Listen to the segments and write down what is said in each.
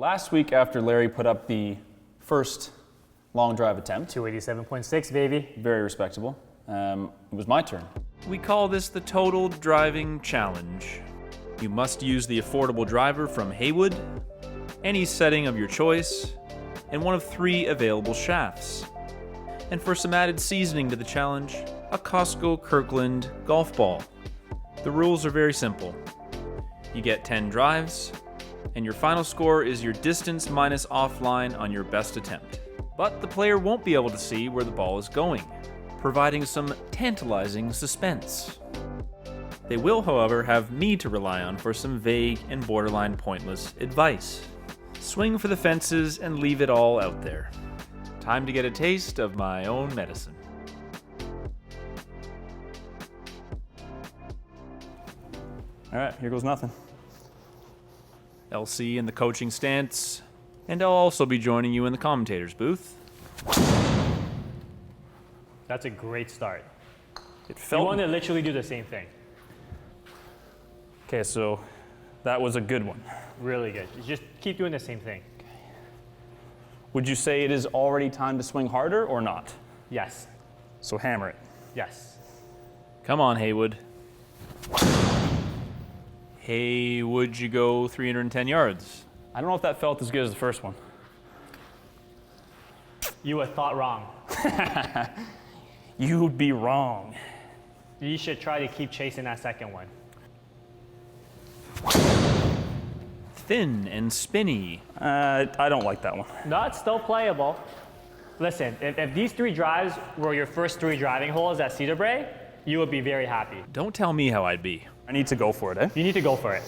Last week after Larry put up the first long drive attempt, 287.6, baby. very respectable, it was my turn. We call this the Total Driving Challenge. You must use the affordable driver from Haywood, any setting of your choice, and one of 3 available shafts. And for some added seasoning to the challenge, a Costco Kirkland golf ball. The rules are very simple. You get 10 drives, and your final score is your distance minus offline on your best attempt. But the player won't be able to see where the ball is going, providing some tantalizing suspense. They will, however, have me to rely on for some vague and borderline pointless advice. Swing for the fences and leave it all out there. Time to get a taste of my own medicine. All right, here goes nothing. LC in the coaching stance, and I'll also be joining you in the commentator's booth. That's a great start. It You felt... want to literally do the same thing. Okay, so that was a good one. Really good. You just keep doing the same thing. Would you say it is already time to swing harder or not? Yes. So hammer it. Yes. Come on, Haywood. Hey, would you go 310 yards? I don't know if that felt as good as the first one. You were thought wrong. You'd be wrong. You should try to keep chasing that second one. Thin and spinny. I don't like that one. No, it's still playable. Listen, if these 3 drives were your first 3 driving holes at Cedar Brae, you would be very happy. Don't tell me how I'd be. I need to go for it, eh? You need to go for it.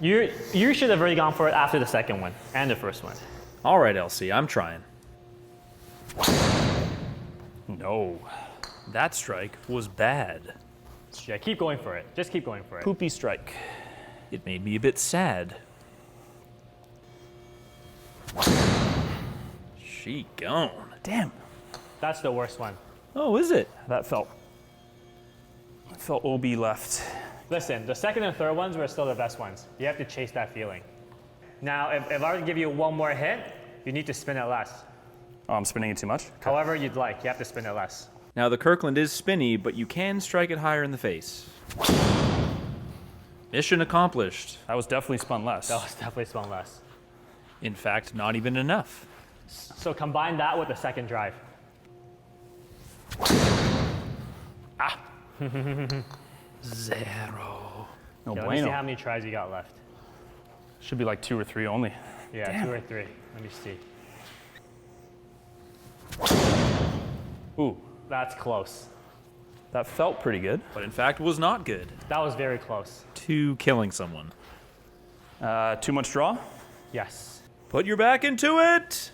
You should have already gone for it after the second one and the first one. All right, LC, I'm trying. No. That strike was bad. Yeah, keep going for it. Just keep going for it. Poopy strike. It made me a bit sad. She gone. Damn. That's the worst one. Oh, is it? That felt OB left. Listen, the second and third ones were still the best ones. You have to chase that feeling. Now, if I were to give you one more hit, you need to spin it less. Oh, I'm spinning it too much? However you'd like, you have to spin it less. Now, the Kirkland is spinny, but you can strike it higher in the face. Mission accomplished. That was definitely spun less. That was definitely spun less. In fact, not even enough. So combine that with the second drive. Zero. No Okay, let me see bueno. how many tries you got left. Should be like 2 or 3 only. Yeah, Damn. 2 or 3. Let me see. Ooh, That's close. that felt pretty good. But in fact, was not good. That was very close. To killing someone. Too much draw? Yes. Put your back into it!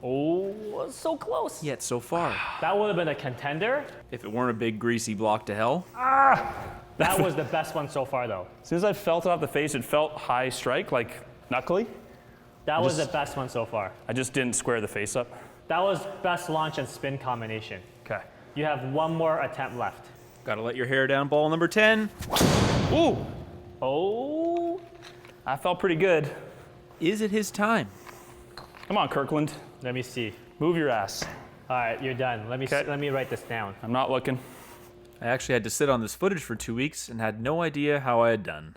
Oh, so close. Yet so far. That would have been a contender. If it weren't a big greasy block to hell. That was the best one so far, though. As soon as I felt it off the face, it felt high strike, like knuckly. That was the best one so far. I just didn't square the face up. That was best launch and spin combination. Okay. You have one more attempt left. Gotta let your hair down, ball number 10. Ooh, Oh, I felt pretty good. Is it his time? Come on, Kirkland. let me see. Move your ass. All right, you're done. Let Okay. me write this down. I'm not looking. I actually had to sit on this footage for 2 weeks and had no idea how I had done.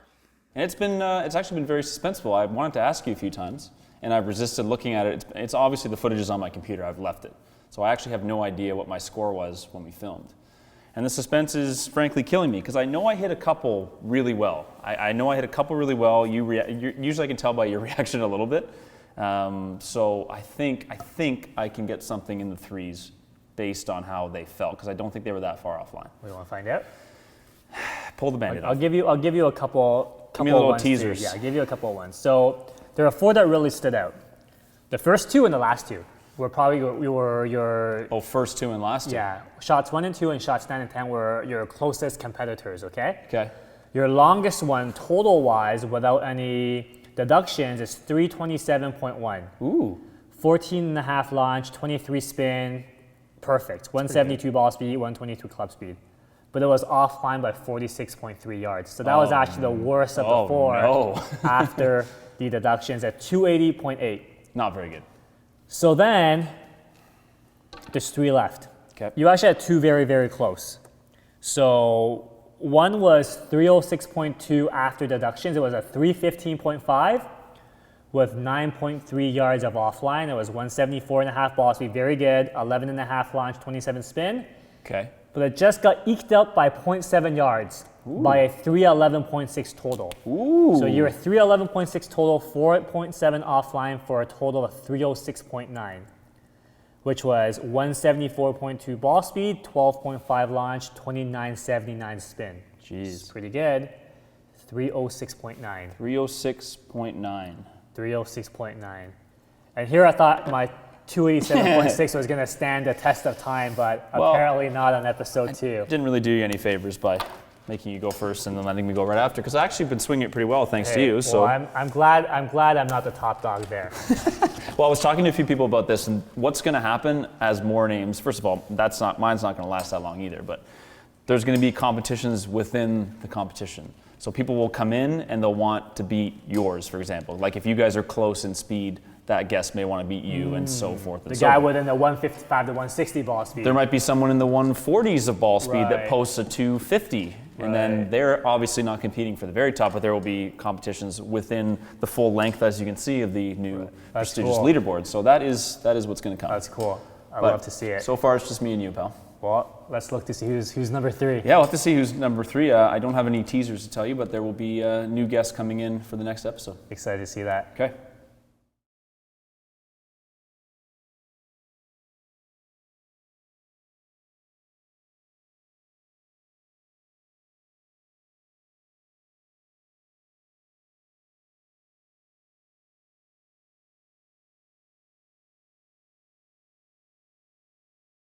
And it's actually been very suspenseful. I wanted to ask you a few times, and I've resisted looking at it. It's obviously the footage is on my computer. I've left it. So I actually have no idea what my score was when we filmed. And the suspense is frankly killing me because I know I hit a couple really well. I know I hit a couple really well. Usually I can tell by your reaction a little bit. So I think I can get something in the 3s based on how they felt because I don't think they were that far offline. We want to find out. Pull the Band-Aid I'll off. give you a couple. me a little ones teasers. Yeah, I'll give you a couple of ones. So there are 4 that really stood out. The first 2 and the last 2 were probably your Oh, first 2 and last 2. yeah, shots 1 and 2 and shots 9 and 10 were your closest competitors, okay? Okay. Your longest one, total-wise, without any deductions, is 327.1. Ooh. 14 and a half launch, 23 spin, perfect. 172 ball speed, 122 club speed. But it was offline by 46.3 yards. So that was actually the worst of the 4 no. after the deductions at 280.8. Not very good. So then, there's 3 left. Okay. You actually had 2 very, very close. So one was 306.2 after deductions. It was a 315.5 with 9.3 yards of offline. It was 174.5 ball speed, very good. 11.5 launch, 27 spin. Okay. But it just got eked out by 0.7 yards by a 311.6 total. Ooh. So you're 311.6 total, 4.7 offline for a total of 306.9, which was 174.2 ball speed, 12.5 launch, 29.79 spin. Jeez. Pretty good. 306.9. 306.9. 306.9. And here I thought my 287.6 was going to stand the test of time, but Well, apparently not on episode 2. Didn't really do you any favors by making you go first and then letting me go right after, because I actually been swinging it pretty well thanks to you. So Well, I'm glad I'm not the top dog there. Well, I was talking to a few people about this, and what's going to happen as more names. First of all, mine's not going to last that long either. But there's going to be competitions within the competition. So people will come in and they'll want to beat yours, for example. Like if you guys are close in speed, that guest may want to beat you, and so forth. And The so guy forth. within the 155 to 160 ball speed. There might be someone in the 140s of ball speed that Right. posts a 250. And then Right. they're obviously not competing for the very top, but there will be competitions within the full length, as you can see, of the new That's prestigious cool. leaderboard. So that is what's going to come. That's cool. I But love to see it. So far, it's just me and you, pal. Well, let's look to see who's number 3. Yeah, we'll have to see who's number 3. I don't have any teasers to tell you, but there will be a new guest coming in for the next episode. Excited to see that. Okay.